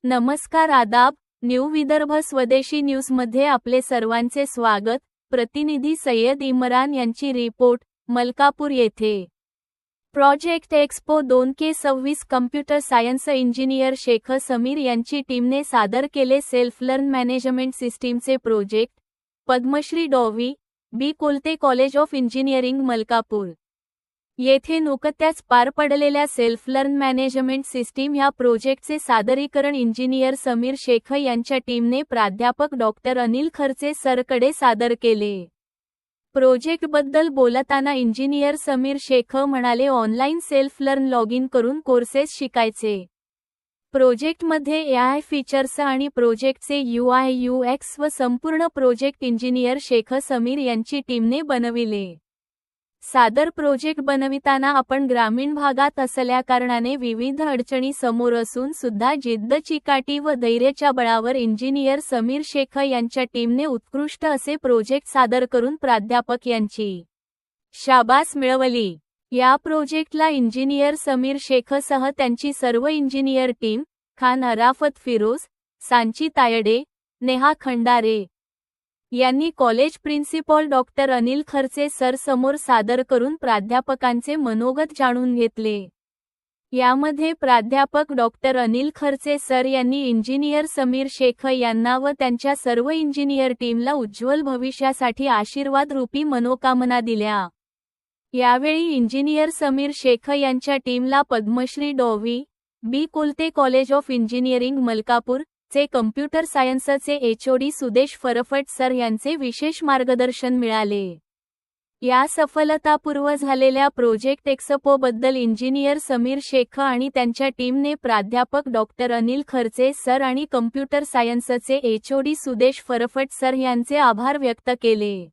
नमस्कार आदाब, न्यू विदर्भ स्वदेशी न्यूजमध्ये आपले सर्वांचे स्वागत। प्रतिनिधी सय्यद इम्रान यांची रिपोर्ट, मलकापूर येथे project expo 2026 computer science engineer Shaikh Samir यांची टीमने सादर केले सेल्फ लर्न मॅनेजमेंट सिस्टीमचे project. Padmashri Dr. B. Kolte college of engineering Malkapur येथे नुकत्याच पार पडलेल्या सेल्फ लर्न मॅनेजमेंट सिस्टीम ह्या प्रोजेक्टचे सादरीकरण इंजिनियर समीर शेख यांच्या टीमने प्राध्यापक डॉ. अनिल खर्चे सरकडे सादर केले। प्रोजेक्टबद्दल बोलताना इंजिनियर समीर शेख म्हणाले, ऑनलाईन सेल्फ लर्न लॉगिन करून कोर्सेस शिकायचे। प्रोजेक्टमध्ये एआय फीचर्स आणि प्रोजेक्टचे UI/UX व संपूर्ण प्रोजेक्ट इंजिनियर शेख समीर यांची टीमने बनविले। सादर प्रोजेक्ट बनविताना आपण ग्रामीण भागात असल्याकारणाने विविध अडचणी समोर असून सुद्धा जिद्द, चिकाटी व धैर्याच्या बळावर इंजिनियर समीर शेख यांच्या टीमने उत्कृष्ट असे प्रोजेक्ट सादर करून प्राध्यापक यांची शाबास मिळवली। या प्रोजेक्टला इंजिनियर समीर शेखसह त्यांची सर्व इंजिनियर टीम, खान अराफत फिरोज, सांची तायडे, नेहा खंडारे यांनी कॉलेज प्रिन्सिपॉल डॉ. अनिल खर्चे सर समोर सादर करून प्राध्यापकांचे मनोगत जाणून घेतले। यामध्ये प्राध्यापक डॉ. अनिल खर्चे सर यांनी इंजिनियर समीर शेख यांना व त्यांच्या सर्व इंजिनियर टीमला उज्ज्वल भविष्यासाठी आशीर्वाद रूपी मनोकामना दिल्या। यावेळी इंजिनियर समीर शेख यांच्या टीमला पद्मश्री डॉ. B. Kolte college of engineering Malkapur चे कम्प्युटर सायन्सचे HOD सुदेश फरफट सर यांचे विशेष मार्गदर्शन मिळाले। या सफलतापूर्व झालेल्या प्रोजेक्ट एक्सपो बद्दल इंजिनियर समीर शेख आणि त्यांच्या टीमने प्राध्यापक डॉ. अनिल खर्चे सर आणि कम्प्युटर सायन्सचे HOD सुदेश फरफट सर यांचे आभार व्यक्त केले।